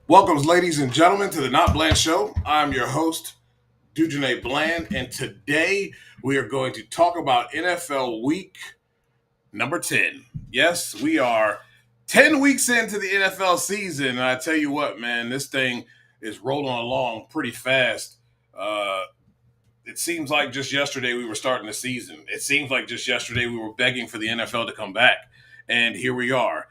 Welcome, ladies and gentlemen, to the Not Bland Show. I'm your host, Dujane Bland, and today we are going to talk about NFL Week number 10. Yes, we are 10 weeks into the NFL season, and I tell you what, man, this thing is rolling along pretty fast. Uh, it seems like just yesterday we were starting the season. It seems like just yesterday we were begging for the NFL to come back. And here we are.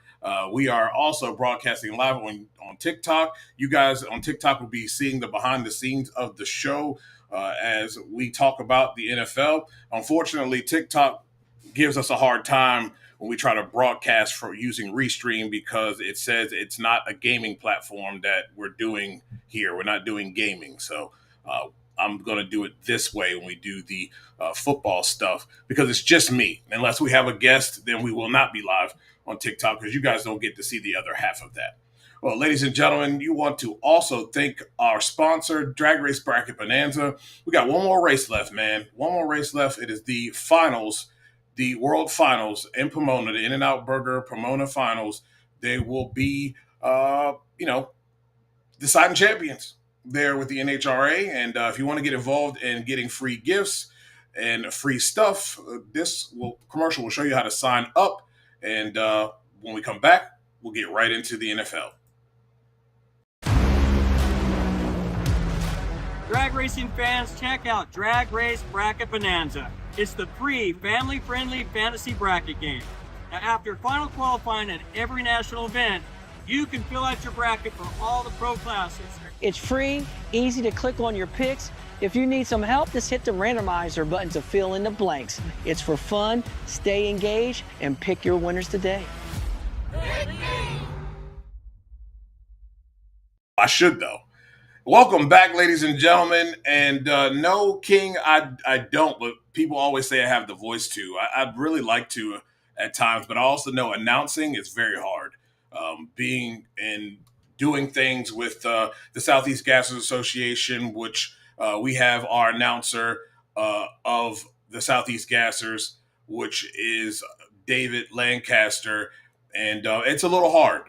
We are also broadcasting live on TikTok. You guys on TikTok will be seeing the behind the scenes of the show as we talk about the NFL. Unfortunately, TikTok gives us a hard time when we try to broadcast for using Restream because it says it's not a gaming platform that we're doing here. We're not doing gaming. So I'm going to do it this way when we do the football stuff because it's just me. Unless we have a guest, then we will not be live on TikTok because you guys don't get to see the other half of that. Well, ladies and gentlemen, you want to also thank our sponsor, Drag Race Bracket Bonanza. We got one more race left, man. One more race left. It is the finals, the World Finals in Pomona, the In-N-Out Burger Pomona Finals. They will be, deciding champions there with the NHRA. And if you want to get involved in getting free gifts and free stuff, commercial will show you how to sign up. And when we come back, we'll get right into the NFL. Drag racing fans, check out Drag Race Bracket Bonanza. It's the free, family-friendly fantasy bracket game. Now, after final qualifying at every national event, you can fill out your bracket for all the pro classes. It's free, easy to click on your picks. If you need some help, just hit the randomizer button to fill in the blanks. It's for fun, stay engaged, and pick your winners today. I should, though. Welcome back, ladies and gentlemen. And no, King, I don't, but people always say I have the voice to. I'd really like to at times, but I also know announcing is very hard. Being and doing things with the Southeast Gassers Association, which we have our announcer of the Southeast Gassers, which is David Lancaster. And it's a little hard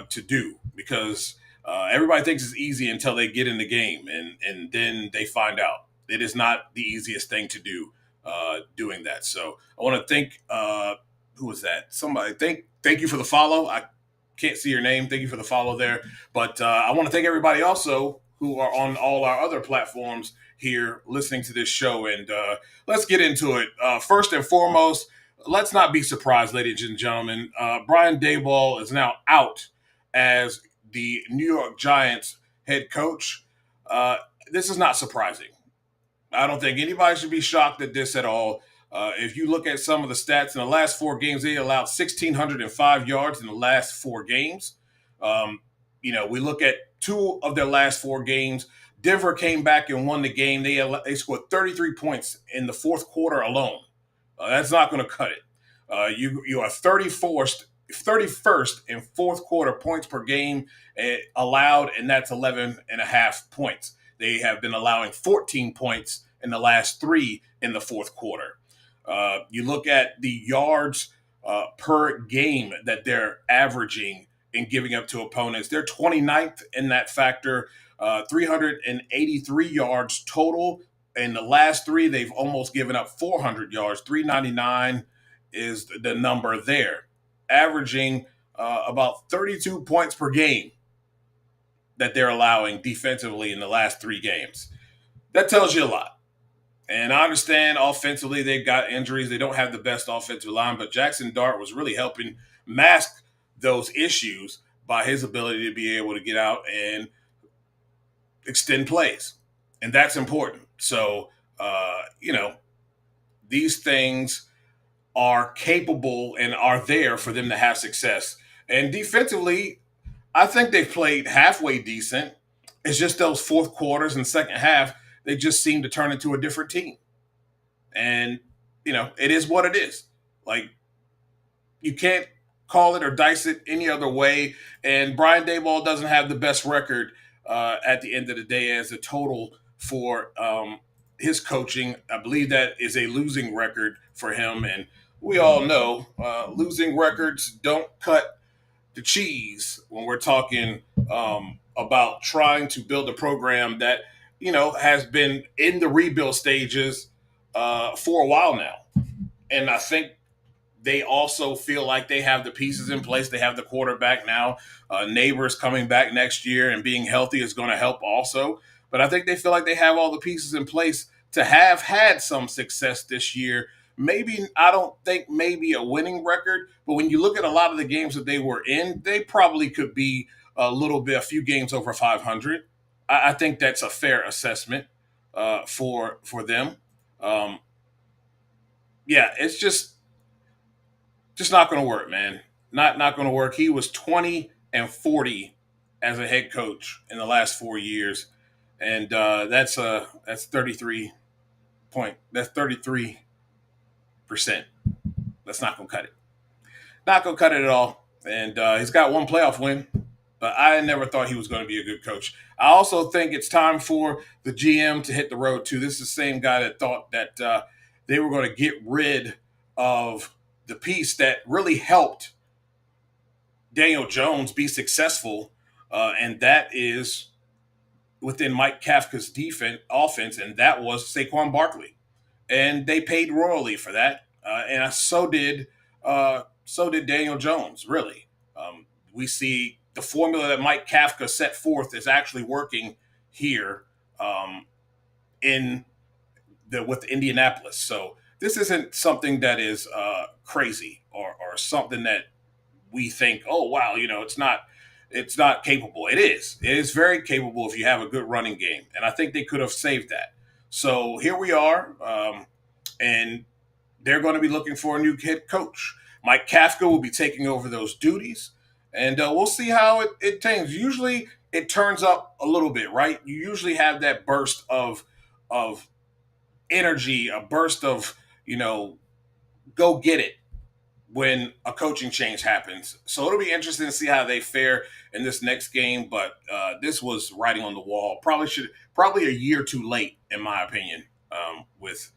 to do because everybody thinks it's easy until they get in the game, and then they find out it is not the easiest thing to do doing that. So I want to thank who was that? Somebody thank you for the follow. I can't see your name. Thank you for the follow there. But I want to thank everybody also who are on all our other platforms here listening to this show. And let's get into it. First and foremost, let's not be surprised, ladies and gentlemen. Brian Daboll is now out as the New York Giants head coach. This is not surprising. I don't think anybody should be shocked at this at all. If you look at some of the stats in the last 4 games, they allowed 1,605 yards in the last 4 games. We look at 2 of their last 4 games. Denver came back and won the game. They scored 33 points in the fourth quarter alone. That's not going to cut it. You are 31st in fourth quarter points per game allowed, and that's 11.5 points. They have been allowing 14 points in the last 3 in the fourth quarter. You look at the yards per game that they're averaging and giving up to opponents. They're 29th in that factor, 383 yards total. In the last 3, they've almost given up 400 yards. 399 is the number there, averaging about 32 points per game that they're allowing defensively in the last 3 games. That tells you a lot. And I understand offensively they've got injuries. They don't have the best offensive line, but Jackson Dart was really helping mask those issues by his ability to be able to get out and extend plays. And that's important. So, these things are capable and are there for them to have success. And defensively, I think they've played halfway decent. It's just those fourth quarters and second half, they just seem to turn into a different team. And, it is what it is. Like, you can't call it or dice it any other way. And Brian Daboll doesn't have the best record at the end of the day as a total for his coaching. I believe that is a losing record for him. And we all know losing records don't cut the cheese when we're talking about trying to build a program that, has been in the rebuild stages for a while now. And I think they also feel like they have the pieces in place. They have the quarterback now. Neighbors coming back next year and being healthy is going to help also. But I think they feel like they have all the pieces in place to have had some success this year. Maybe, I don't think maybe a winning record, but when you look at a lot of the games that they were in, they probably could be a few games over 500. I think that's a fair assessment for them. Um, yeah, it's just not going to work, man. Not going to work. He was 20-40 as a head coach in the last 4 years, and that's 33%. That's not going to cut it. Not going to cut it at all. And he's got one playoff win, but I never thought he was going to be a good coach. I also think it's time for the GM to hit the road too. This is the same guy that thought that they were going to get rid of the piece that really helped Daniel Jones be successful, and that is within Mike Kafka's offense, and that was Saquon Barkley. And they paid royally for that, and so did Daniel Jones. Really, we see the formula that Mike Kafka set forth is actually working here in with Indianapolis. So this isn't something that is crazy or something that we think, oh wow, it's not capable. It is. It is very capable if you have a good running game, and I think they could have saved that. So here we are, and they're going to be looking for a new head coach. Mike Kafka will be taking over those duties, and we'll see how it turns. Usually, it turns up a little bit, right? You usually have that burst of energy, a burst of go get it when a coaching change happens. So it'll be interesting to see how they fare in this next game. But this was writing on the wall. Probably a year too late, in my opinion, with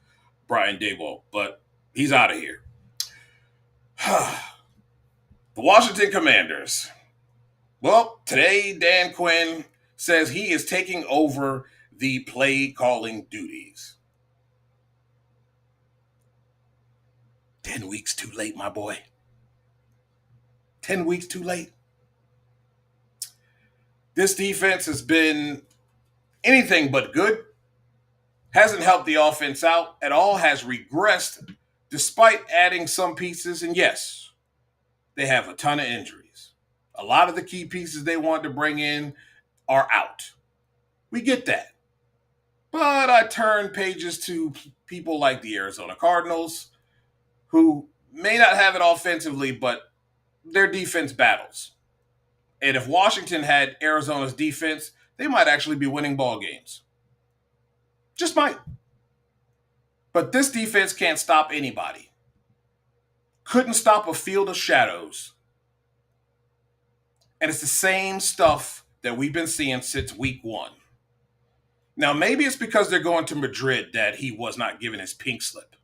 Brian Daboll. But he's out of here. The Washington Commanders. Well, today Dan Quinn says he is taking over the play calling duties. 10 weeks too late, my boy. 10 weeks too late. This defense has been anything but good. Hasn't helped the offense out at all. Has regressed despite adding some pieces. And yes, they have a ton of injuries. A lot of the key pieces they want to bring in are out. We get that. But I turn pages to people like the Arizona Cardinals, who may not have it offensively, but their defense battles. And if Washington had Arizona's defense, they might actually be winning ball games. Just might. But this defense can't stop anybody. Couldn't stop a field of shadows. And it's the same stuff that we've been seeing since week one. Now, maybe it's because they're going to Madrid that he was not given his pink slip.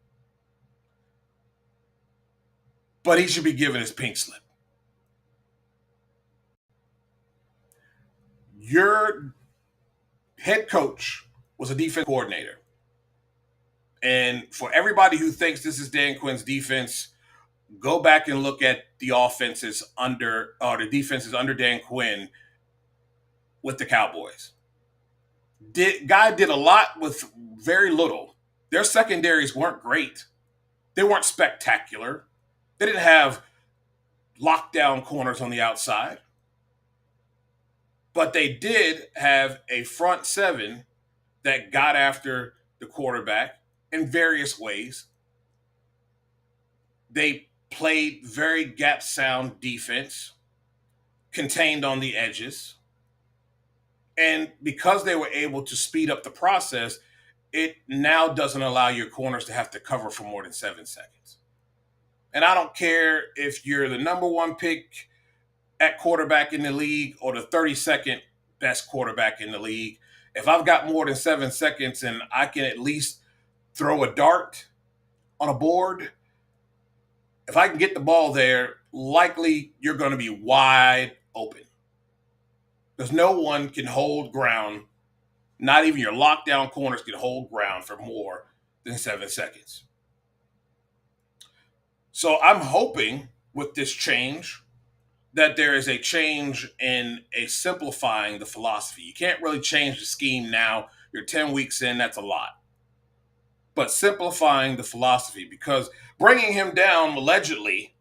But he should be given his pink slip. Your head coach was a defense coordinator. And for everybody who thinks this is Dan Quinn's defense, go back and look at the defenses under Dan Quinn with the Cowboys. Guy did a lot with very little. Their secondaries weren't great. They weren't spectacular. They didn't have lockdown corners on the outside. But they did have a front seven that got after the quarterback in various ways. They played very gap sound defense, contained on the edges. And because they were able to speed up the process, it now doesn't allow your corners to have to cover for more than 7 seconds. And I don't care if you're the number one pick at quarterback in the league or the 32nd best quarterback in the league. If I've got more than 7 seconds and I can at least throw a dart on a board, if I can get the ball there, likely you're going to be wide open. because no one can hold ground. Not even your lockdown corners can hold ground for more than 7 seconds. So I'm hoping with this change that there is a change in a simplifying the philosophy. You can't really change the scheme now. You're 10 weeks in, that's a lot. But simplifying the philosophy, because bringing him down allegedly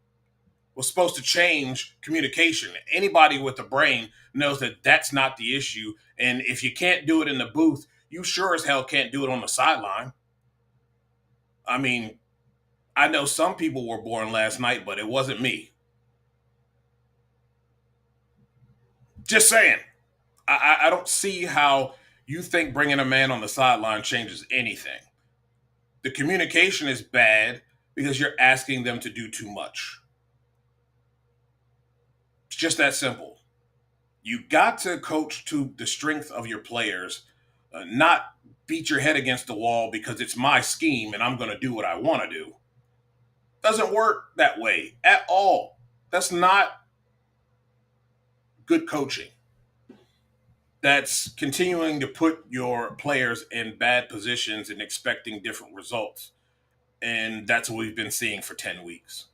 was supposed to change communication. Anybody with a brain knows that that's not the issue. And if you can't do it in the booth, you sure as hell can't do it on the sideline. I mean, I know some people were born last night, but it wasn't me. Just saying. I don't see how you think bringing a man on the sideline changes anything. The communication is bad because you're asking them to do too much. It's just that simple. You got to coach to the strength of your players, not beat your head against the wall because it's my scheme and I'm going to do what I want to do. Doesn't work that way at all. That's not good coaching. That's continuing to put your players in bad positions and expecting different results. And that's what we've been seeing for 10 weeks.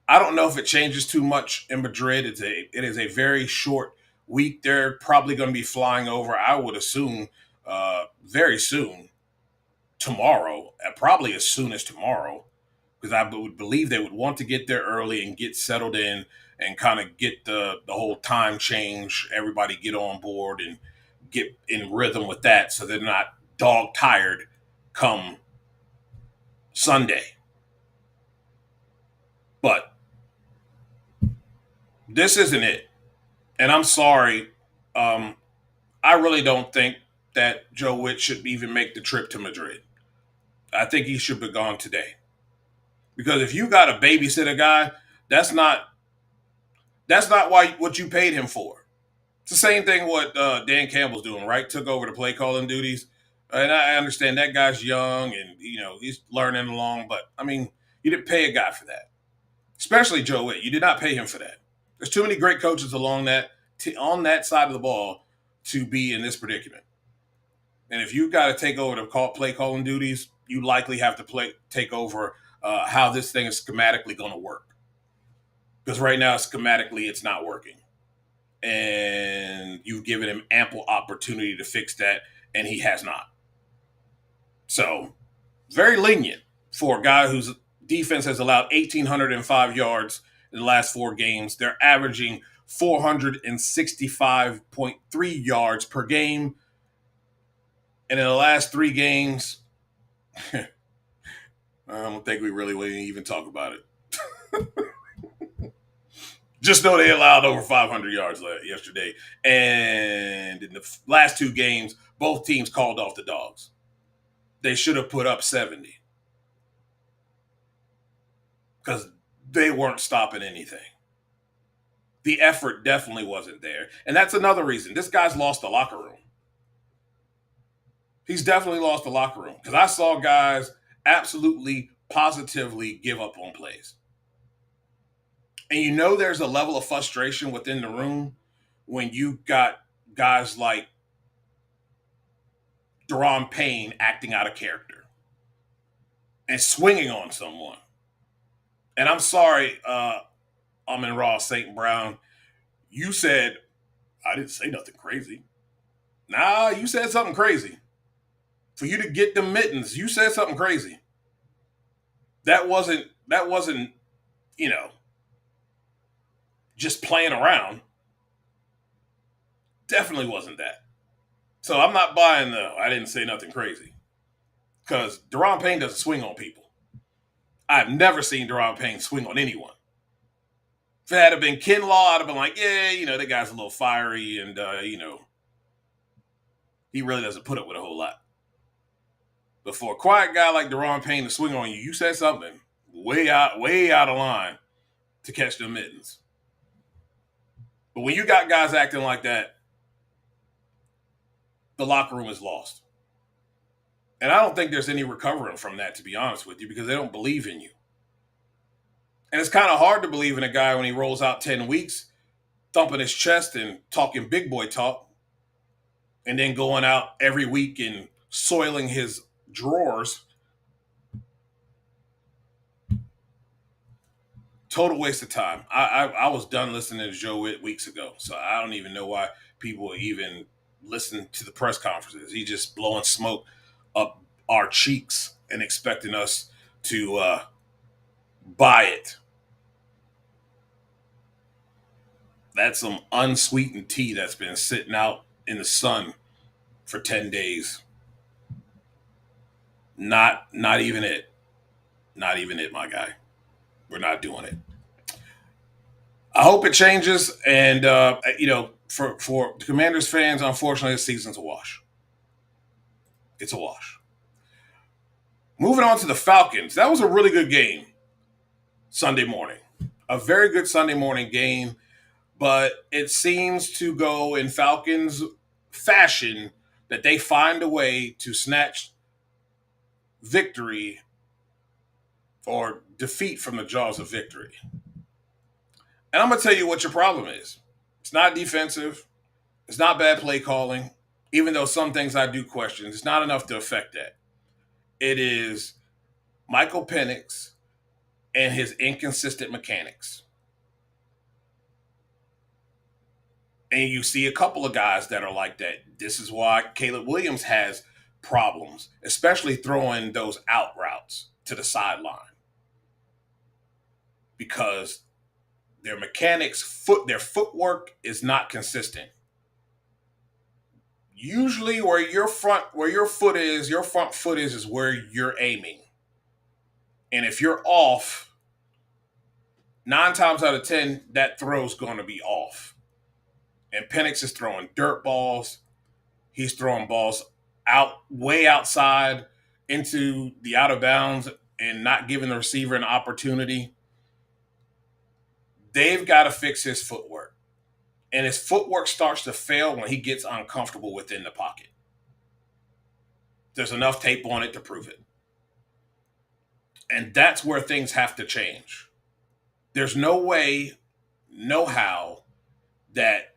I don't know if it changes too much in Madrid. It is a very short week. They're probably going to be flying over, I would assume, very soon, tomorrow, probably as soon as tomorrow, because I would believe they would want to get there early and get settled in and kind of get the whole time change, everybody get on board and get in rhythm with that so they're not dog tired come Sunday. But this isn't it. And I'm sorry. I really don't think that Joe Witt should even make the trip to Madrid. I think he should be gone today. Because if you got a babysitter guy, that's not why what you paid him for. It's the same thing what Dan Campbell's doing, right? Took over the play calling duties. And I understand that guy's young and he's learning along, but I mean, you didn't pay a guy for that. Especially Joe Witt. You did not pay him for that. There's too many great coaches along that on that side of the ball to be in this predicament. And if you've got to take over the play calling duties, you likely have to take over how this thing is schematically going to work. Because right now, schematically, it's not working. And you've given him ample opportunity to fix that, and he has not. So, very lenient for a guy whose defense has allowed 1,805 yards in the last 4 games. They're averaging 465.3 yards per game. And in the last 3 games, I don't think we really want to even talk about it. Just know they allowed over 500 yards yesterday. And in the last 2 games, both teams called off the dogs. They should have put up 70. Because they weren't stopping anything. The effort definitely wasn't there. And that's another reason. This guy's lost the locker room. He's definitely lost the locker room. Because I saw guys absolutely, positively give up on plays. And there's a level of frustration within the room when you got guys like Deron Payne acting out of character and swinging on someone. And I'm sorry, Amon-Ra St. Brown, you said, I didn't say nothing crazy. Nah, you said something crazy. For you to get the mittens, you said something crazy. That wasn't, just playing around. Definitely wasn't that. So I'm not buying I didn't say nothing crazy. Because Deron Payne doesn't swing on people. I've never seen Deron Payne swing on anyone. If it had been Kinlaw, I'd have been like, yeah, that guy's a little fiery and, he really doesn't put up with a whole lot. But for a quiet guy like Deron Payne to swing on you, you said something way out of line to catch the mittens. But when you got guys acting like that, the locker room is lost. And I don't think there's any recovering from that, to be honest with you, because they don't believe in you. And it's kind of hard to believe in a guy when he rolls out 10 weeks thumping his chest and talking big boy talk, and then going out every week and soiling his drawers. Total waste of time. I was done listening to Joe Witt weeks ago, so I don't even know why people even listen to the press conferences. He just blowing smoke up our cheeks and expecting us to buy it. That's some unsweetened tea that's been sitting out in the sun for 10 days. Not even it. Not even it, my guy. We're not doing it. I hope it changes. And for Commanders fans, unfortunately, the season's a wash. It's a wash. Moving on to the Falcons. That was a really good game Sunday morning. A very good Sunday morning game, but it seems to go in Falcons fashion that they find a way to snatch victory or defeat from the jaws of victory. And I'm going to tell you what your problem is. It's not defensive. It's not bad play calling, even though some things I do question. It's not enough to affect that. It is Michael Penix and his inconsistent mechanics. And you see a couple of guys that are like that. This is why Caleb Williams has problems, especially throwing those out routes to the sideline. Because their mechanics, their footwork is not consistent. Usually where your front foot is where you're aiming. And if you're off, 9 times out of 10, that throw's going to be off. And Penix is throwing dirt balls. He's throwing balls way outside into the out of bounds and not giving the receiver an opportunity. They've got to fix his footwork. And his footwork starts to fail when he gets uncomfortable within the pocket. There's enough tape on it to prove it. And that's where things have to change. There's no way, no how that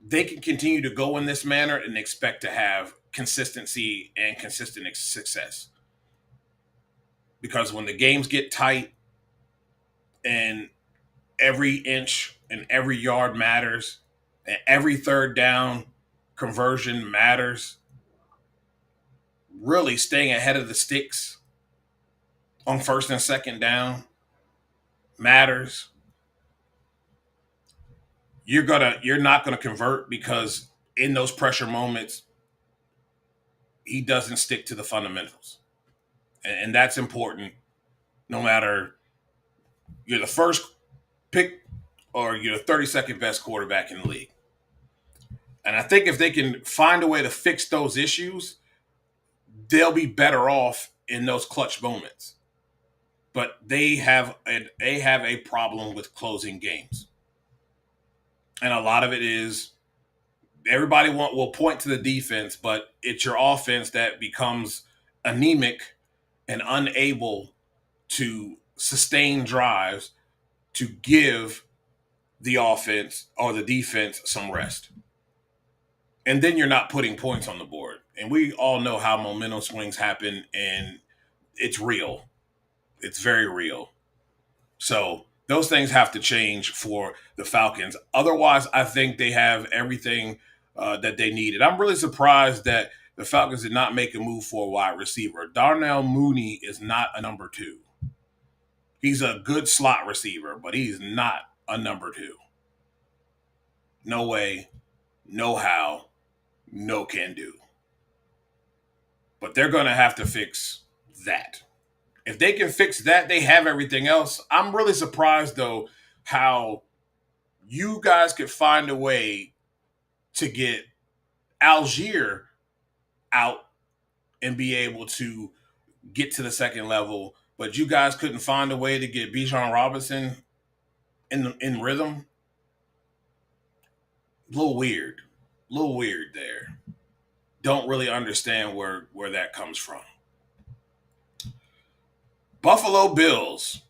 they can continue to go in this manner and expect to have consistency and consistent success. Because when the games get tight and every inch and every yard matters, and every third down conversion matters, really staying ahead of the sticks on first and second down matters. You're not gonna convert because in those pressure moments, he doesn't stick to the fundamentals. And that's important no matter you're the first pick or you're the 32nd best quarterback in the league. And I think if they can find a way to fix those issues, they'll be better off in those clutch moments. But they have a problem with closing games. And a lot of it is everybody will point to the defense, but it's your offense that becomes anemic and unable to sustain drives to give the offense or the defense some rest. And then you're not putting points on the board. And we all know how momentum swings happen, and it's real. It's very real. So those things have to change for the Falcons. Otherwise, I think they have everything that they needed. I'm really surprised that the Falcons did not make a move for a wide receiver. Darnell Mooney is not a number 2. He's a good slot receiver, but he's not a number 2. No way, no how, no can do. But they're going to have to fix that. If they can fix that, they have everything else. I'm really surprised, though, how you guys could find a way to get Algier out and be able to get to the second level, but you guys couldn't find a way to get Bijan Robinson in rhythm. A little weird there. Don't really understand where that comes from. Buffalo Bills.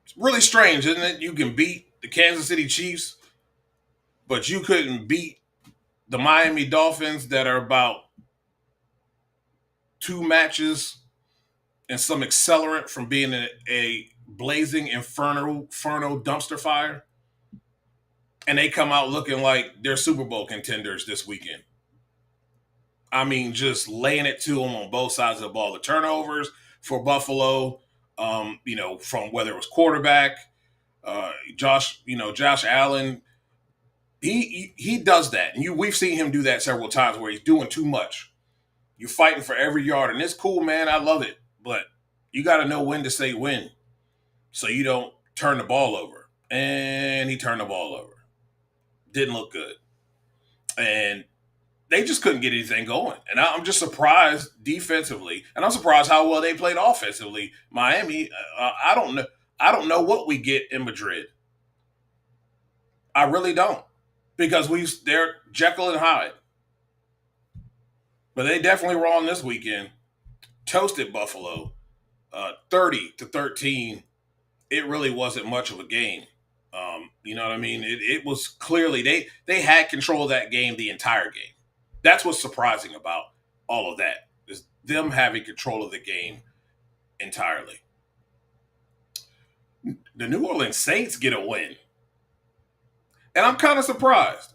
It's really strange, isn't it? You can beat the Kansas City Chiefs, but you couldn't beat the Miami Dolphins that are about 2 matches and some accelerant from being a blazing inferno dumpster fire, and they come out looking like they're Super Bowl contenders this weekend. I mean, just laying it to them on both sides of the ball. The turnovers for Buffalo, from whether it was quarterback, Josh Allen, he does that, and we've seen him do that several times where he's doing too much. You're fighting for every yard, and it's cool, man. I love it, but you got to know when to say when, so you don't turn the ball over. And he turned the ball over. Didn't look good, and they just couldn't get anything going. And I'm just surprised defensively, and I'm surprised how well they played offensively. Miami, I don't know. I don't know what we get in Madrid. I really don't, because they're Jekyll and Hyde. But they definitely were on this weekend. Toasted Buffalo, 30-13. It really wasn't much of a game. You know what I mean? It was clearly they had control of that game the entire game. That's what's surprising about all of that, is them having control of the game entirely. The New Orleans Saints get a win. And I'm kind of surprised,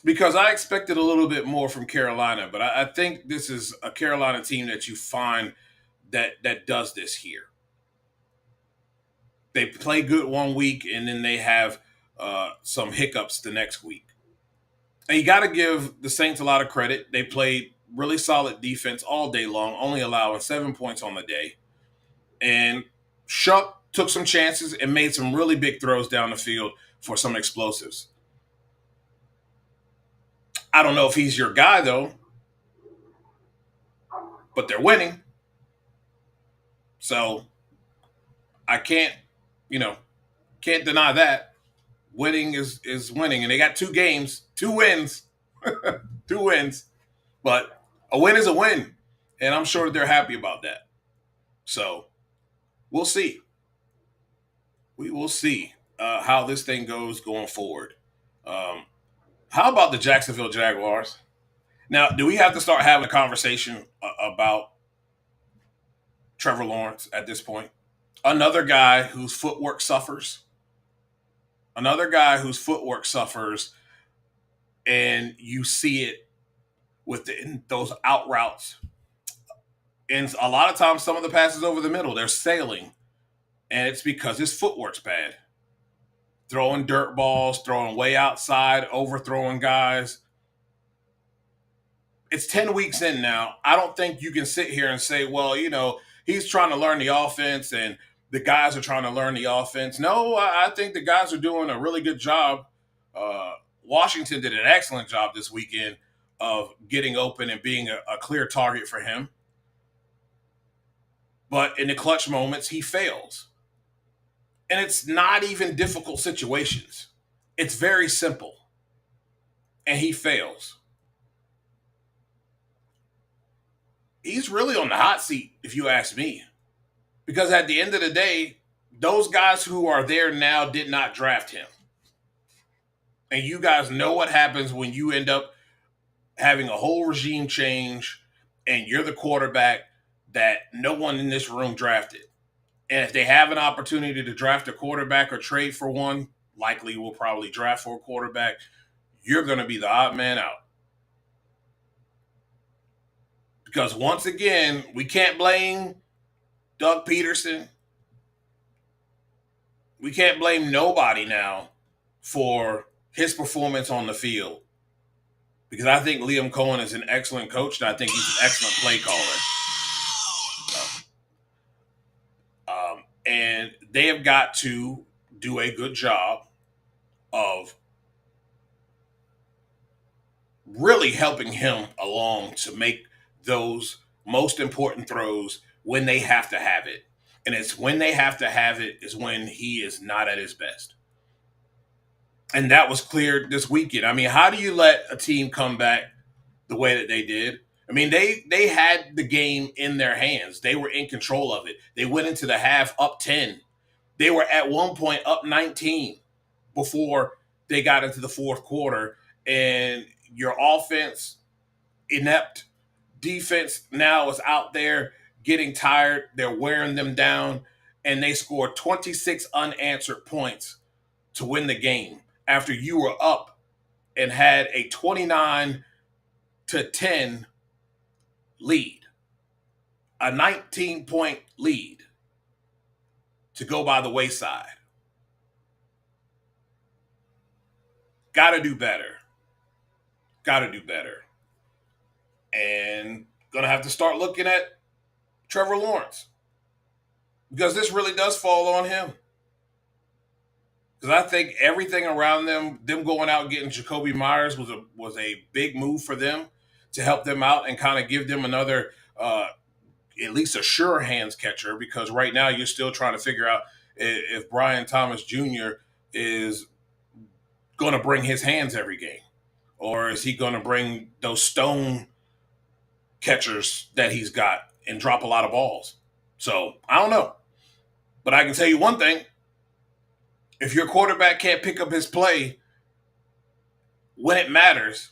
because I expected a little bit more from Carolina, but I think this is a Carolina team that you find that does this here. They play good one week, and then they have some hiccups the next week. And you got to give the Saints a lot of credit. They played really solid defense all day long, only allowing 7 points on the day. And Shuck took some chances and made some really big throws down the field for some explosives. I don't know if he's your guy, though, but they're winning. So I can't deny that. Winning is winning. And they got 2 games, 2 wins, 2 wins. But a win is a win. And I'm sure they're happy about that. So we'll see. We will see how this thing goes going forward. How about the Jacksonville Jaguars? Now, do we have to start having a conversation about Trevor Lawrence at this point? Another guy whose footwork suffers. And you see it with those out routes. And a lot of times, some of the passes over the middle, they're sailing. And it's because his footwork's bad. Throwing dirt balls, throwing way outside, overthrowing guys. It's 10 weeks in now. I don't think you can sit here and say, well, he's trying to learn the offense and the guys are trying to learn the offense. No, I think the guys are doing a really good job. Washington did an excellent job this weekend of getting open and being a clear target for him. But in the clutch moments, he fails. And it's not even difficult situations. It's very simple. And he fails. He's really on the hot seat, if you ask me. Because at the end of the day, those guys who are there now did not draft him. And you guys know what happens when you end up having a whole regime change and you're the quarterback that no one in this room drafted. And if they have an opportunity to draft a quarterback or trade for one, likely will probably draft for a quarterback, you're going to be the odd man out. Because once again, we can't blame Doug Peterson. We can't blame nobody now for his performance on the field. Because I think Liam Cohen is an excellent coach, and I think he's an excellent play caller. And they have got to do a good job of really helping him along to make those most important throws when they have to have it. And it's when they have to have it is when he is not at his best. And that was clear this weekend. I mean, how do you let a team come back the way that they did? I mean, they had the game in their hands. They were in control of it. They went into the half up 10, They were at one point up 19 before they got into the fourth quarter, and your offense inept, defense now is out there getting tired. They're wearing them down, and they scored 26 unanswered points to win the game after you were up and had a 29-10 lead, a 19-point lead to go by the wayside. Got to do better. Got to do better. And going to have to start looking at Trevor Lawrence, because this really does fall on him. Because I think everything around them going out and getting Jacoby Myers was a big move for them to help them out and kind of give them another, at least a sure hands catcher. Because right now you're still trying to figure out if Brian Thomas Jr. is going to bring his hands every game, or is he going to bring those stone catchers that he's got and drop a lot of balls. So I don't know. But I can tell you one thing. If your quarterback can't pick up his play when it matters,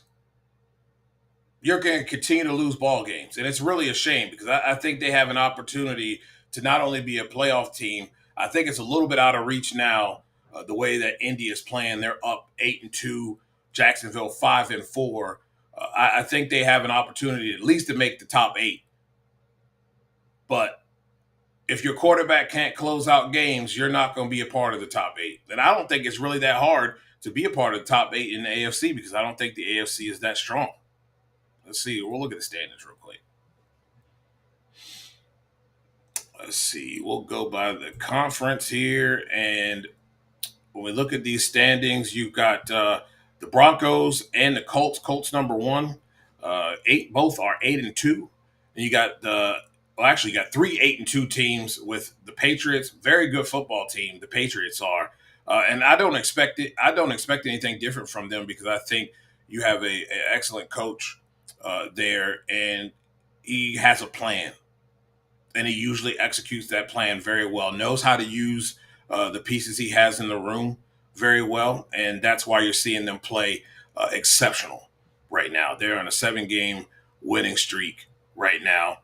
you're going to continue to lose ball games. And it's really a shame, because I think they have an opportunity to not only be a playoff team. I think it's a little bit out of reach now, the way that Indy is playing. They're up 8-2, Jacksonville 5-4. I think they have an opportunity at least to make the top 8. But if your quarterback can't close out games, you're not going to be a part of the top 8. And I don't think it's really that hard to be a part of the top 8 in the AFC, because I don't think the AFC is that strong. Let's see. We'll look at the standings real quick. Let's see. We'll go by the conference here. And when we look at these standings, you've got the Broncos and the Colts. Colts number 1. Both are 8-2. And you got you got 3 8-2 teams with the Patriots. Very good football team, the Patriots are. And I don't expect anything different from them, because I think you have an excellent coach there, and he has a plan. And he usually executes that plan very well, knows how to use the pieces he has in the room very well. And that's why you're seeing them play exceptional right now. They're on a 7-game winning streak right now.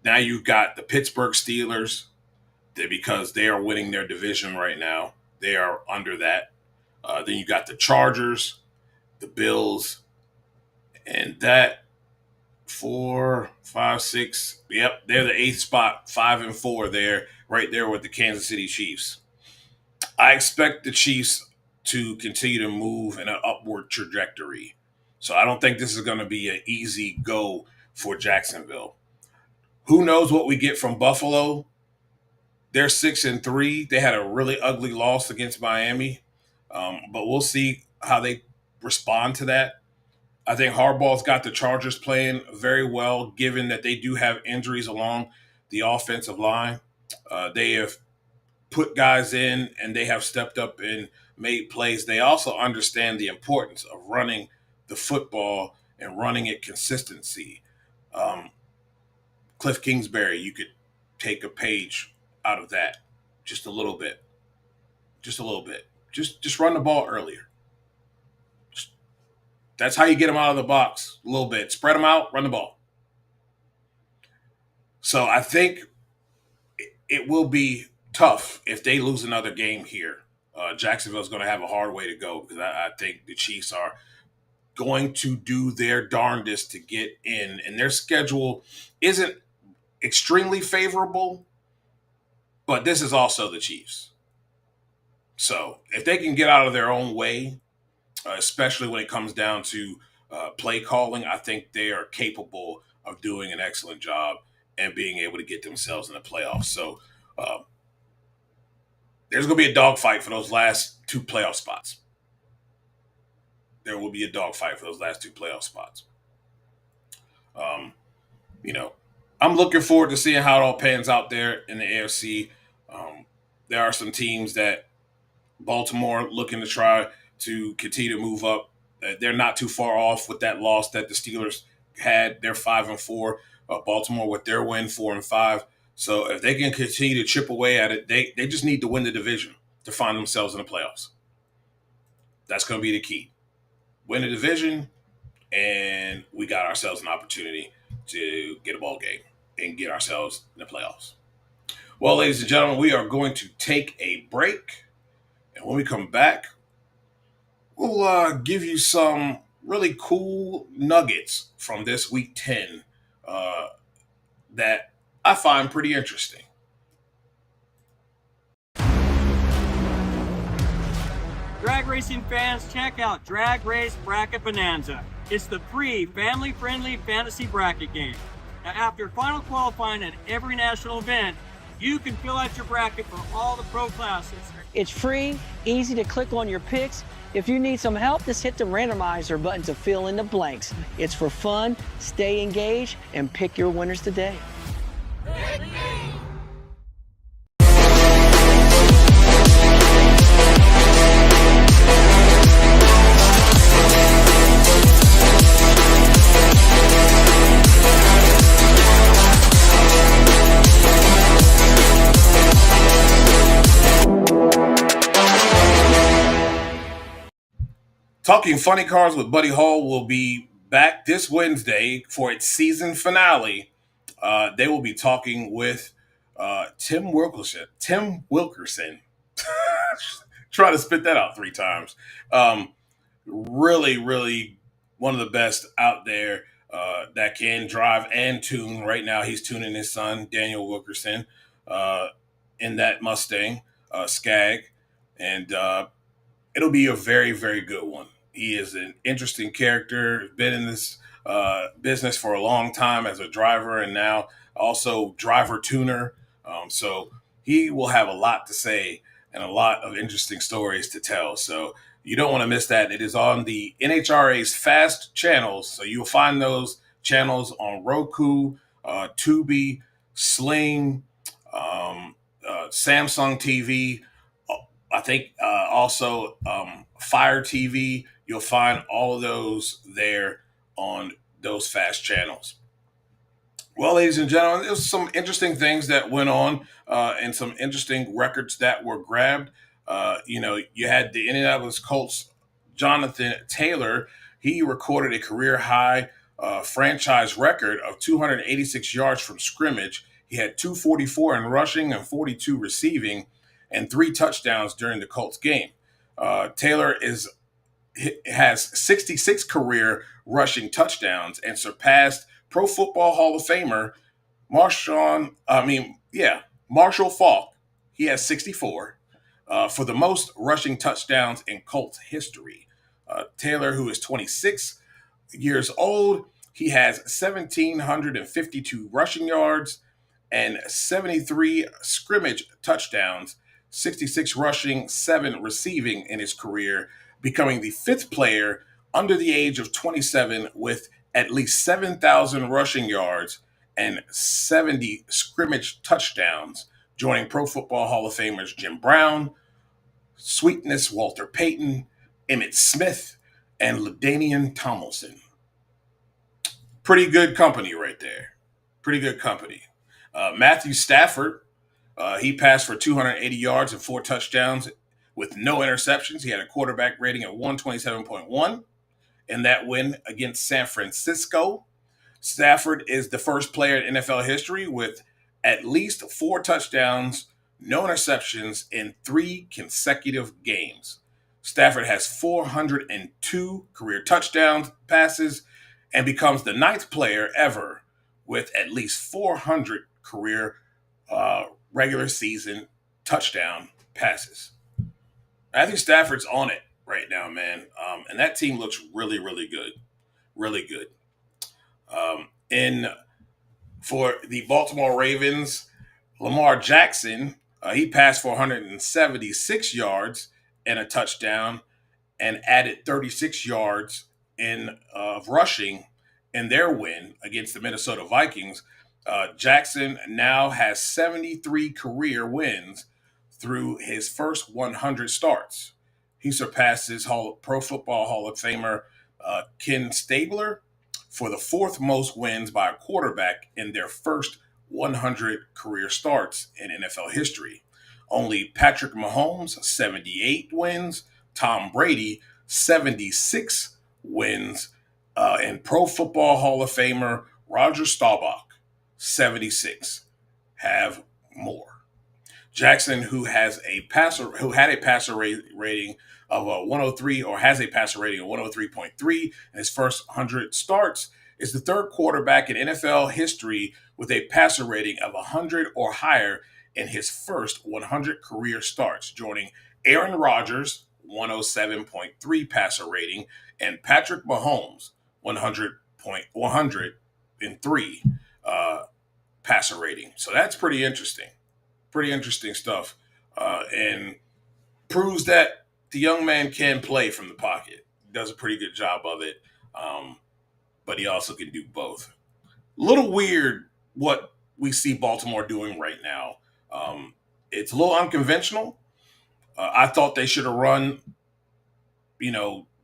Now you've got the Pittsburgh Steelers, because they are winning their division right now. They are under that. Then you got the Chargers, the Bills, and that 4, 5, 6. Yep, they're the 8th spot, 5-4 there, right there with the Kansas City Chiefs. I expect the Chiefs to continue to move in an upward trajectory. So I don't think this is going to be an easy go for Jacksonville. Who knows what we get from Buffalo? They're 6-3. They had a really ugly loss against Miami, but we'll see how they respond to that. I think Harbaugh's got the Chargers playing very well, given that they do have injuries along the offensive line. They have put guys in, and they have stepped up and made plays. They also understand the importance of running the football and running it consistency. Cliff Kingsbury, you could take a page out of that just a little bit. Just a little bit. Just run the ball earlier. That's how you get them out of the box a little bit. Spread them out, run the ball. So I think it will be tough if they lose another game here. Jacksonville's going to have a hard way to go, because I think the Chiefs are going to do their darndest to get in. And their schedule isn't extremely favorable, but this is also the Chiefs. So if they can get out of their own way, especially when it comes down to play calling, I think they are capable of doing an excellent job and being able to get themselves in the playoffs. So there's going to be a dogfight for those last 2 playoff spots. There will be a dogfight for those last 2 playoff spots. I'm looking forward to seeing how it all pans out there in the AFC. There are some teams that Baltimore looking to try to continue to move up. They're not too far off with that loss that the Steelers had. They're 5-4. Baltimore with their win 4-5. So if they can continue to chip away at it, they just need to win the division to find themselves in the playoffs. That's going to be the key. Win the division, and we got ourselves an opportunity to get a ball game and get ourselves in the playoffs. Well, ladies and gentlemen, we are going to take a break. And when we come back, we'll give you some really cool nuggets from this week 10 uh, that I find pretty interesting. Drag racing fans, check out Drag Race Bracket Bonanza. It's the free, family-friendly fantasy bracket game. Now, after final qualifying at every national event, you can fill out your bracket for all the pro classes. It's free, easy to click on your picks. If you need some help, just hit the randomizer button to fill in the blanks. It's for fun, stay engaged, and pick your winners today. Talking Funny Cars with Buddy Hall will be back this Wednesday for its season finale. They will be talking with Tim Wilkerson. Try to spit that out 3 times. Really, really one of the best out there that can drive and tune. Right now, he's tuning his son, Daniel Wilkerson, in that Mustang, Skag. And it'll be a very, very good one. He is an interesting character, been in this business for a long time as a driver and now also driver tuner. So he will have a lot to say and a lot of interesting stories to tell. So you don't want to miss that. It is on the NHRA's Fast channels. So you'll find those channels on Roku, Tubi, Sling, Samsung TV. I think also Fire TV. You'll find all of those there on those Fast channels. Well, ladies and gentlemen, there's some interesting things that went on and some interesting records that were grabbed. You had the Indianapolis Colts, Jonathan Taylor. He recorded a career high franchise record of 286 yards from scrimmage. He had 244 in rushing and 42 receiving and 3 touchdowns during the Colts game. Taylor has 66 career rushing touchdowns and surpassed Pro Football Hall of Famer Marshall Faulk. He has 64 for the most rushing touchdowns in Colts history. Taylor, who is 26 years old, he has 1,752 rushing yards and 73 scrimmage touchdowns, 66 rushing, 7 receiving in his career, becoming the 5th player under the age of 27 with at least 7,000 rushing yards and 70 scrimmage touchdowns, joining Pro Football Hall of Famers Jim Brown, Sweetness Walter Payton, Emmitt Smith, and LaDainian Tomlinson. Pretty good company right there. Pretty good company. Matthew Stafford, he passed for 280 yards and 4 touchdowns with no interceptions. He had a quarterback rating of 127.1 in that win against San Francisco. Stafford is the first player in NFL history with at least 4 touchdowns, no interceptions in 3 consecutive games. Stafford has 402 career touchdown passes and becomes the 9th player ever with at least 400 career regular season touchdown passes. I think Stafford's on it right now, man. And that team looks really, really good. Really good. For the Baltimore Ravens, Lamar Jackson, he passed for 176 yards and a touchdown and added 36 yards in rushing in their win against the Minnesota Vikings. Jackson now has 73 career wins through his first 100 starts. He surpasses Pro Football Hall of Famer Ken Stabler for the 4th most wins by a quarterback in their first 100 career starts in NFL history. Only Patrick Mahomes, 78 wins, Tom Brady, 76 wins, and Pro Football Hall of Famer Roger Staubach, 76, have more. Jackson, who had a passer rating of 103, or has a passer rating of 103.3 in his first 100 starts, is the third quarterback in NFL history with a passer rating of 100 or higher in his first 100 career starts, joining Aaron Rodgers, 107.3 passer rating, and Patrick Mahomes, 103 passer rating. So that's pretty interesting. Pretty interesting stuff, and proves that the young man can play from the pocket. Does a pretty good job of it, but he also can do both. A little weird what we see Baltimore doing right now. It's a little unconventional. I thought they should have run,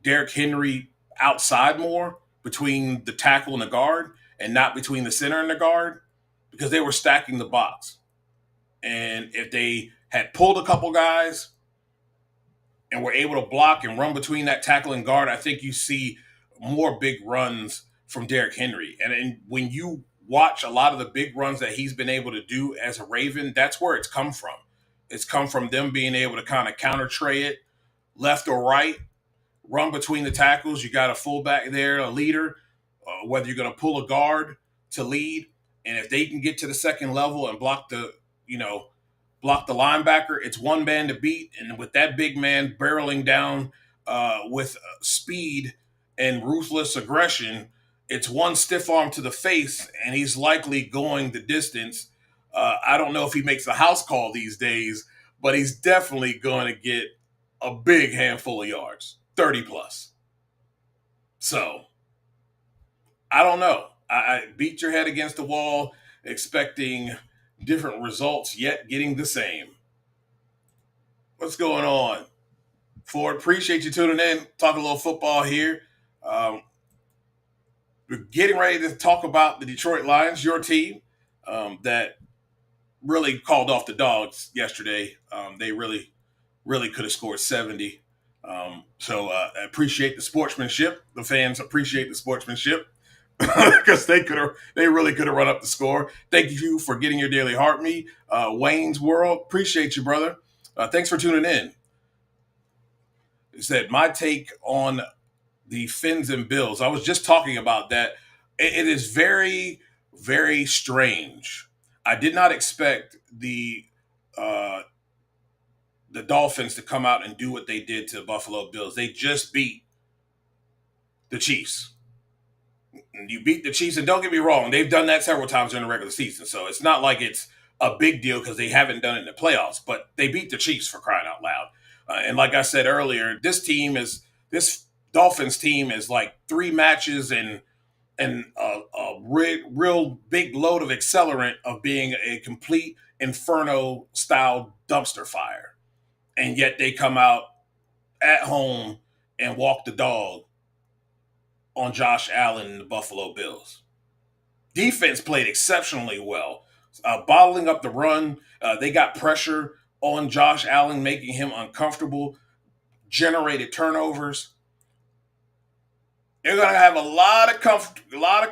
Derrick Henry outside more between the tackle and the guard, and not between the center and the guard, because they were stacking the box. And if they had pulled a couple guys and were able to block and run between that tackle and guard, I think you see more big runs from Derrick Henry. And when you watch a lot of the big runs that he's been able to do as a Raven, that's where it's come from. It's come from them being able to kind of counter tray it left or right, run between the tackles. You got a fullback there, a leader, whether you're going to pull a guard to lead. And if they can get to the second level and block the linebacker, it's one man to beat. And with that big man barreling down with speed and ruthless aggression, it's one stiff arm to the face, and he's likely going the distance. I don't know if he makes a house call these days, but he's definitely going to get a big handful of yards, 30 plus. So, I don't know. I beat your head against the wall expecting different results, yet getting the same. What's going on? Ford, appreciate you tuning in. Talk a little football here. We're getting ready to talk about the Detroit Lions, your team, that really called off the Dogs yesterday. They really, really could have scored 70. So I appreciate the sportsmanship. The fans appreciate the sportsmanship. Because they really could have run up the score. Thank you for getting your daily heart me, Wayne's World. Appreciate you, brother. Thanks for tuning in. He said my take on the Fins and Bills. I was just talking about that. It is very, very strange. I did not expect the Dolphins to come out and do what they did to the Buffalo Bills. They just beat the Chiefs. You beat the Chiefs, and don't get me wrong, they've done that several times during the regular season, so it's not like it's a big deal because they haven't done it in the playoffs, but they beat the Chiefs, for crying out loud. And like I said earlier, this Dolphins team is like 3 matches and a real big load of accelerant of being a complete inferno-style dumpster fire. And yet they come out at home and walk the dog on Josh Allen and the Buffalo Bills. Defense played exceptionally well, bottling up the run. They got pressure on Josh Allen, making him uncomfortable, generated turnovers. They're going to have a lot of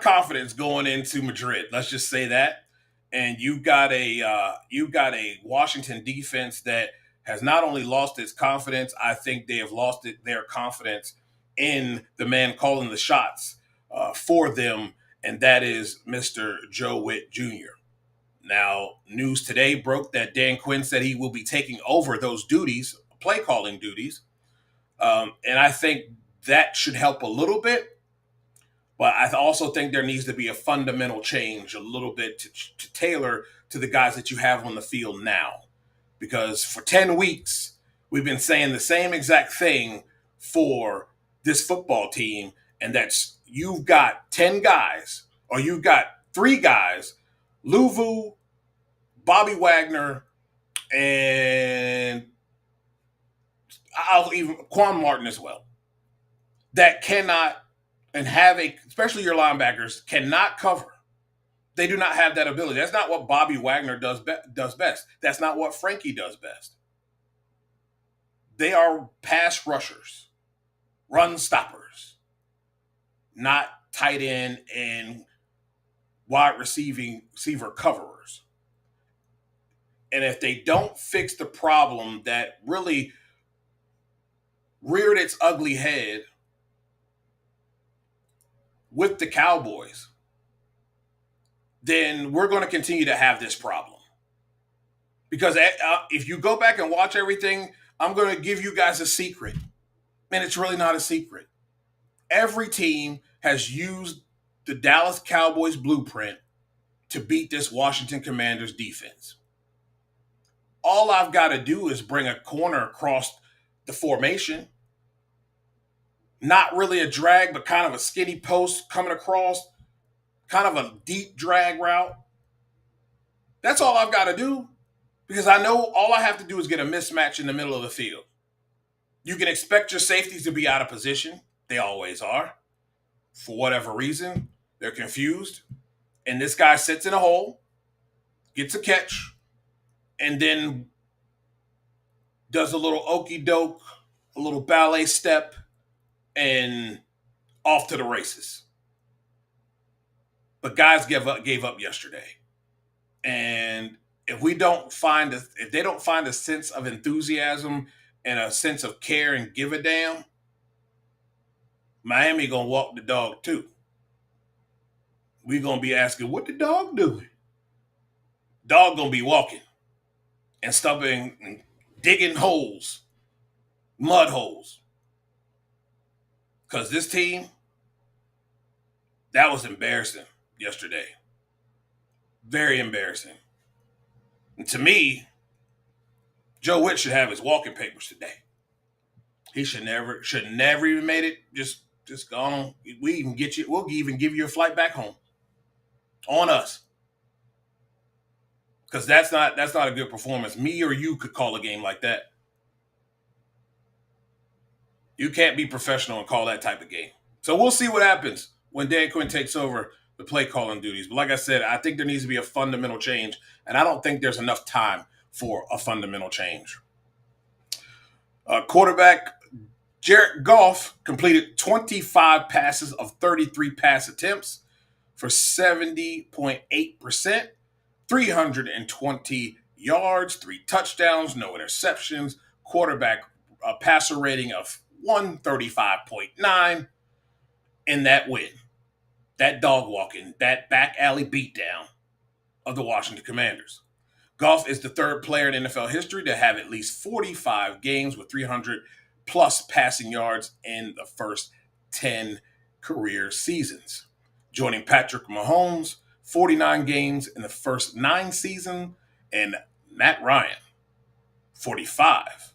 confidence going into Madrid. Let's just say that. And you've got a Washington defense that has not only lost its confidence, I think they have lost their confidence in the man calling the shots for them, and that is Mr. Joe Witt Jr. Now, news today broke that Dan Quinn said he will be taking over those duties, play calling duties, and I think that should help a little bit. But I also think there needs to be a fundamental change a little bit to tailor to the guys that you have on the field now. Because for 10 weeks, we've been saying the same exact thing for this football team, and that's you've got 10 guys, or you've got 3 guys, Luvu, Bobby Wagner, and I'll even Quan Martin as well, that cannot and have especially your linebackers, cannot cover. They do not have that ability. That's not what Bobby Wagner does best. That's not what Frankie does best. They are pass rushers, run stoppers, not tight end and wide receiver coverers. And if they don't fix the problem that really reared its ugly head with the Cowboys, then we're going to continue to have this problem. Because if you go back and watch everything, I'm going to give you guys a secret. And it's really not a secret. Every team has used the Dallas Cowboys blueprint to beat this Washington Commanders defense. All I've got to do is bring a corner across the formation. Not really a drag, but kind of a skinny post coming across, kind of a deep drag route. That's all I've got to do, because I know all I have to do is get a mismatch in the middle of the field. You can expect your safeties to be out of position. They always are. For whatever reason, they're confused. And this guy sits in a hole, gets a catch, and then does a little okey doke, a little ballet step, and off to the races. But guys gave up yesterday. And if they don't find a sense of enthusiasm and a sense of care and give a damn, Miami gonna walk the dog too. We gonna be asking, what the dog doing? Dog gonna be walking and stubbing and digging holes, mud holes. Because this team, that was embarrassing yesterday. Very embarrassing. And to me, Joe Witt should have his walking papers today. He should never even made it. Just go on. We'll even give you a flight back home. On us. Because that's not a good performance. Me or you could call a game like that. You can't be professional and call that type of game. So we'll see what happens when Dan Quinn takes over the play calling duties. But like I said, I think there needs to be a fundamental change, and I don't think there's enough time for a fundamental change. Quarterback Jared Goff completed 25 passes of 33 pass attempts for 70.8%, 320 yards, 3 touchdowns, no interceptions, quarterback passer rating of 135.9 in that win. That dog walking, that back alley beatdown of the Washington Commanders. Goff is the third player in NFL history to have at least 45 games with 300-plus passing yards in the first 10 career seasons, joining Patrick Mahomes, 49 games in the first 9 seasons, and Matt Ryan, 45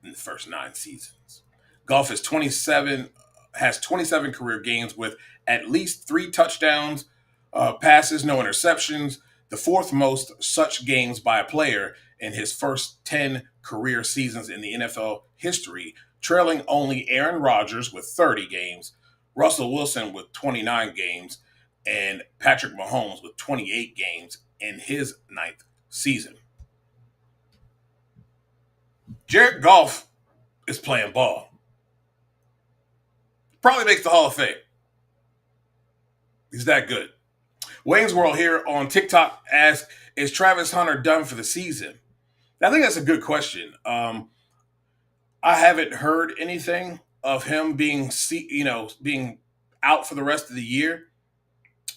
in the first 9 seasons. Goff has 27 career games with at least 3 touchdowns, passes, no interceptions, the 4th most such games by a player in his first 10 career seasons in the NFL history, trailing only Aaron Rodgers with 30 games, Russell Wilson with 29 games, and Patrick Mahomes with 28 games in his 9th season. Jared Goff is playing ball. Probably makes the Hall of Fame. He's that good. Wayne's World here on TikTok asks, is Travis Hunter done for the season? I think that's a good question. I haven't heard anything of him being out for the rest of the year.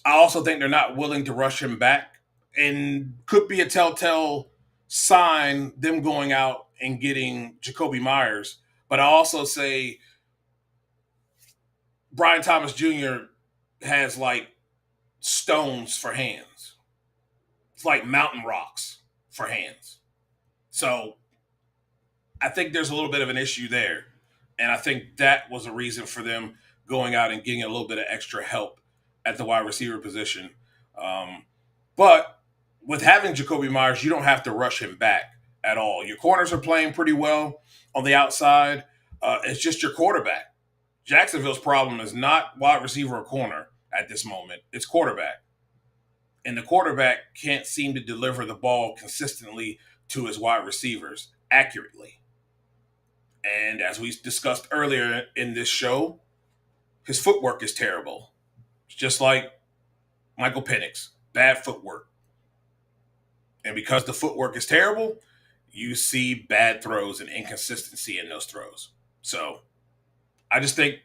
I also think they're not willing to rush him back, and could be a telltale sign them going out and getting Jacoby Myers. But I also say Brian Thomas Jr. has like stones for hands. It's like mountain rocks for hands. So I think there's a little bit of an issue there. And I think that was a reason for them going out and getting a little bit of extra help at the wide receiver position. But with having Jacoby Myers, you don't have to rush him back at all. Your corners are playing pretty well on the outside. It's just your quarterback. Jacksonville's problem is not wide receiver or corner at this moment. It's quarterback. and the quarterback can't seem to deliver the ball consistently to his wide receivers accurately. And as we discussed earlier in this show, his footwork is terrible. It's just like Michael Penix, bad footwork. And because the footwork is terrible, you see bad throws and inconsistency in those throws. So I just think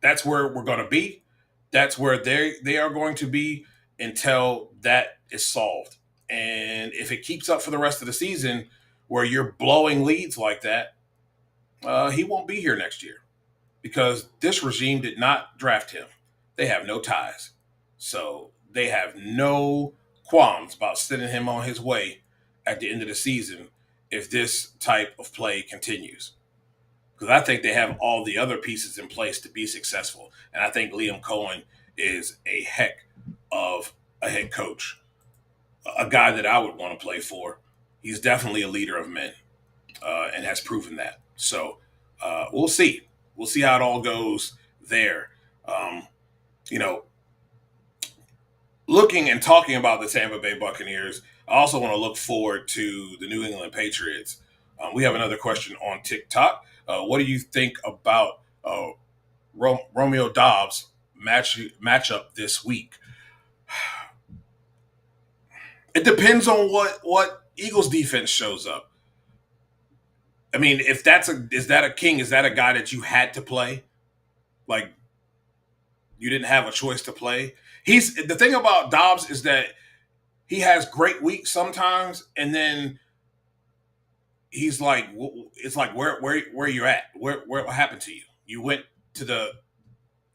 that's where we're going to be. That's where they are going to be until that is solved. And if it keeps up for the rest of the season, where you're blowing leads like that, he won't be here next year because this regime did not draft him. They have no ties, so they have no qualms about sending him on his way at the end of the season if this type of play continues, because I think they have all the other pieces in place to be successful. And I think Liam Cohen is a heck of a head coach, a guy that I would want to play for. He's definitely a leader of men and has proven that. So we'll see. We'll see how it all goes there. Um, you know, looking and talking about the Tampa Bay Buccaneers, I also want to look forward to the New England Patriots. We have another question on TikTok. What do you think about Romeo Dobbs matchup this week? It depends on what Eagles defense shows up. I mean, if is that a king? Is that a guy that you had to play? Like, you didn't have a choice to play. The thing about Dobbs is that he has great weeks sometimes, and then he's like, it's like where you're at, what happened to you? You went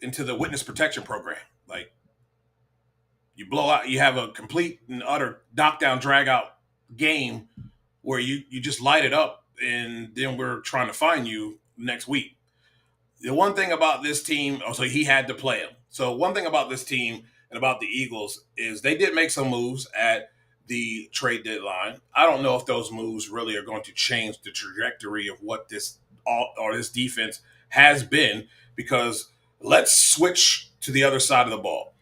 into the witness protection program, like you blow out, you have a complete and utter knockdown drag out game where you just light it up, and then we're trying to find you next week. The one thing about this team, so he had to play him. So one thing about this team and about the Eagles is they did make some moves at the trade deadline. I don't know if those moves really are going to change the trajectory of what this defense has been, because let's switch to the other side of the ball.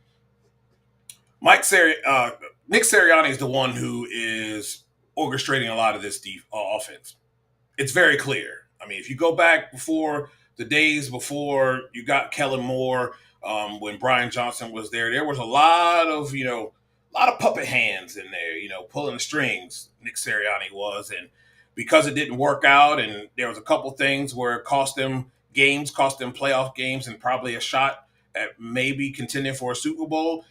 Nick Sirianni is the one who is orchestrating a lot of this offense. It's very clear. I mean, if you go back before the days before you got Kellen Moore, when Brian Johnson was there was a lot of puppet hands in there, pulling the strings. Nick Sirianni was, and because it didn't work out, and there was a couple things where it cost them playoff games, and probably a shot at maybe contending for a Super Bowl.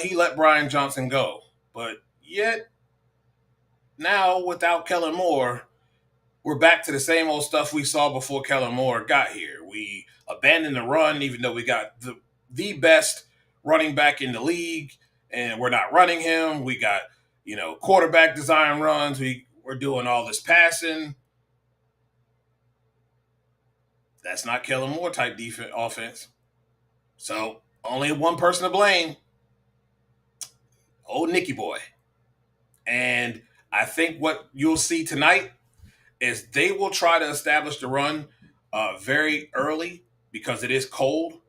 He let Brian Johnson go, but yet now without Kellen Moore, we're back to the same old stuff we saw before Kellen Moore got here. We abandoned the run, even though we got the best running back in the league, and we're not running him. We got, quarterback design runs. We're doing all this passing. That's not Kellen Moore type offense. So only one person to blame. Old Nicky boy. And I think what you'll see tonight is they will try to establish the run very early because it is cold.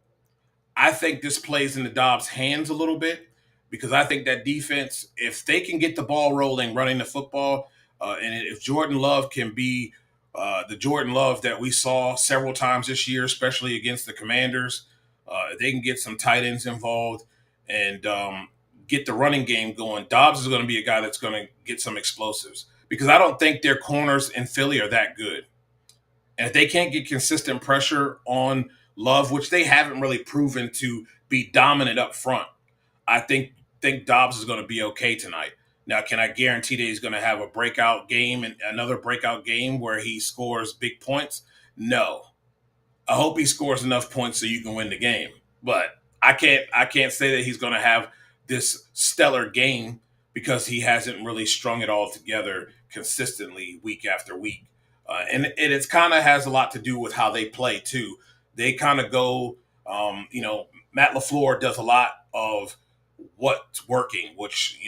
I think this plays in the Dobbs' hands a little bit, because I think that defense, if they can get the ball rolling, running the football, and if Jordan Love can be the Jordan Love that we saw several times this year, especially against the Commanders, they can get some tight ends involved and get the running game going. Dobbs is going to be a guy that's going to get some explosives, because I don't think their corners in Philly are that good. And if they can't get consistent pressure on Love, which they haven't really proven to be dominant up front, I think Dobbs is going to be okay tonight. Now, can I guarantee that he's going to have a breakout game and another breakout game where he scores big points? No. I hope he scores enough points so you can win the game. But I can't say that he's going to have this stellar game, because he hasn't really strung it all together consistently week after week. And it's kind of has a lot to do with how they play too. They kind of go, Matt LaFleur does a lot of what's working, which,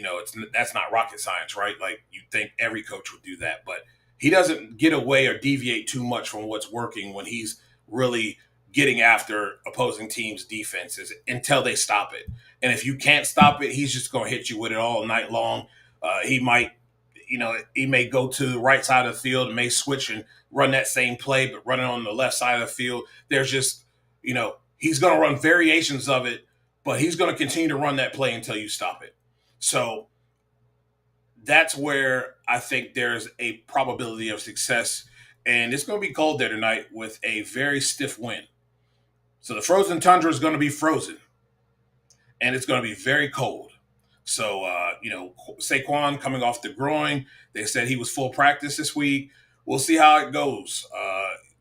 that's not rocket science, right? Like, you'd think every coach would do that, but he doesn't get away or deviate too much from what's working when he's really getting after opposing teams' defenses until they stop it. And if you can't stop it, he's just going to hit you with it all night long. He might, he may go to the right side of the field and may switch and run that same play, but running on the left side of the field, there's just, he's going to run variations of it, but he's going to continue to run that play until you stop it. So that's where I think there's a probability of success. And it's going to be cold there tonight with a very stiff wind. So the frozen tundra is going to be frozen, and it's going to be very cold. So, Saquon coming off the groin, they said he was full practice this week. We'll see how it goes.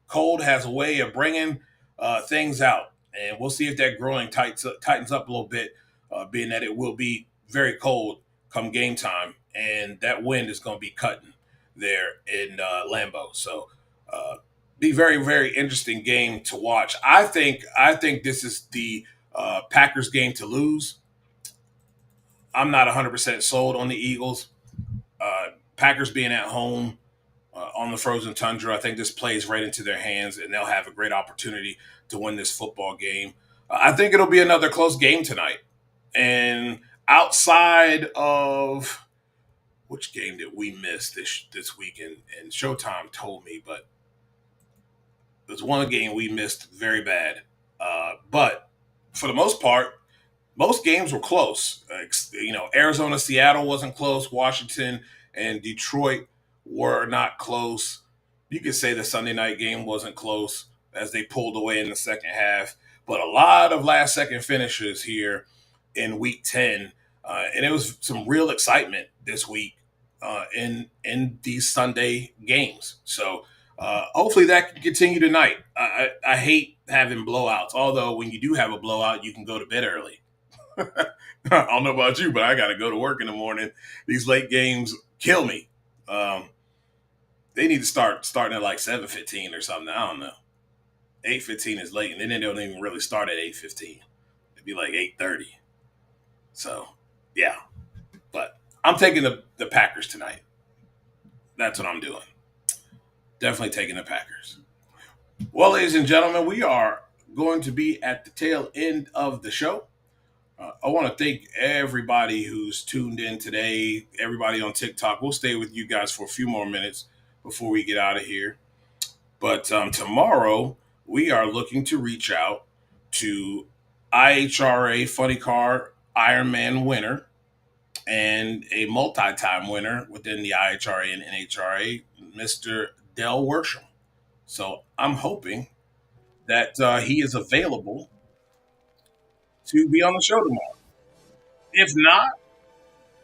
Cold has a way of bringing things out, and we'll see if that groin tightens up a little bit, being that it will be very cold come game time, and that wind is going to be cutting there in Lambeau. So, be very, very interesting game to watch. I think this is the Packers game to lose. I'm not 100% sold on the Eagles. Packers being at home on the frozen tundra, I think this plays right into their hands, and they'll have a great opportunity to win this football game. I think it'll be another close game tonight. And outside of which game did we miss this weekend? And Showtime told me, but there's one game we missed very bad. But for the most part, most games were close. Arizona, Seattle wasn't close. Washington and Detroit were not close. You could say the Sunday night game wasn't close as they pulled away in the second half. But a lot of last-second finishes here in Week 10. And it was some real excitement this week in these Sunday games. So hopefully that can continue tonight. I hate having blowouts, although when you do have a blowout, you can go to bed early. I don't know about you, but I got to go to work in the morning. These late games kill me. They need to starting at like 7:15 or something. I don't know. 8:15 is late, and then they don't even really start at 8:15. It'd be like 8:30. So, yeah. But I'm taking the Packers tonight. That's what I'm doing. Definitely taking the Packers. Well, ladies and gentlemen, we are going to be at the tail end of the show. I want to thank everybody who's tuned in today, everybody on TikTok. We'll stay with you guys for a few more minutes before we get out of here. But tomorrow, we are looking to reach out to IHRA Funny Car Ironman winner and a multi-time winner within the IHRA and NHRA, Mr. Del Worsham. So I'm hoping that he is available to be on the show tomorrow. If not,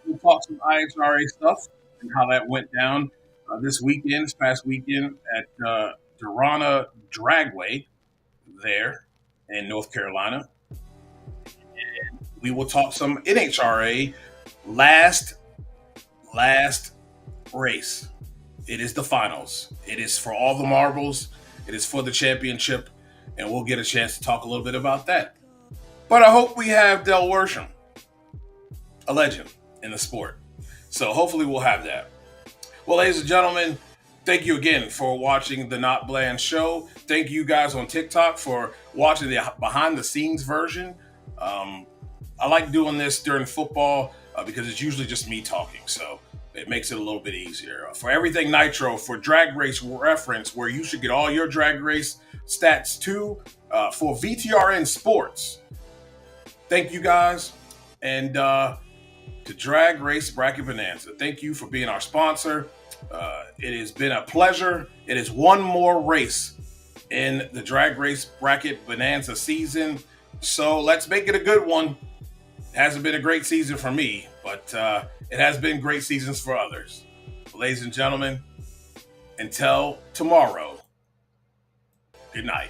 we'll talk some IHRA stuff and how that went down this past weekend at Durana Dragway there in North Carolina. And we will talk some NHRA last race. It is the finals. It is for all the marbles. It is for the championship. And we'll get a chance to talk a little bit about that. But I hope we have Del Worsham, a legend in the sport. So hopefully we'll have that. Well, ladies and gentlemen, thank you again for watching the Not Bland Show. Thank you guys on TikTok for watching the behind-the-scenes version. I like doing this during football because it's usually just me talking. So it makes it a little bit easier. For Everything Nitro, for Drag Race Reference, where you should get all your drag race stats too, for VTRN Sports. Thank you guys. And to Drag Race Bracket Bonanza, thank you for being our sponsor. It has been a pleasure. It is one more race in the Drag Race Bracket Bonanza season. So let's make it a good one. It hasn't been a great season for me, but it has been great seasons for others. Ladies and gentlemen, until tomorrow, good night.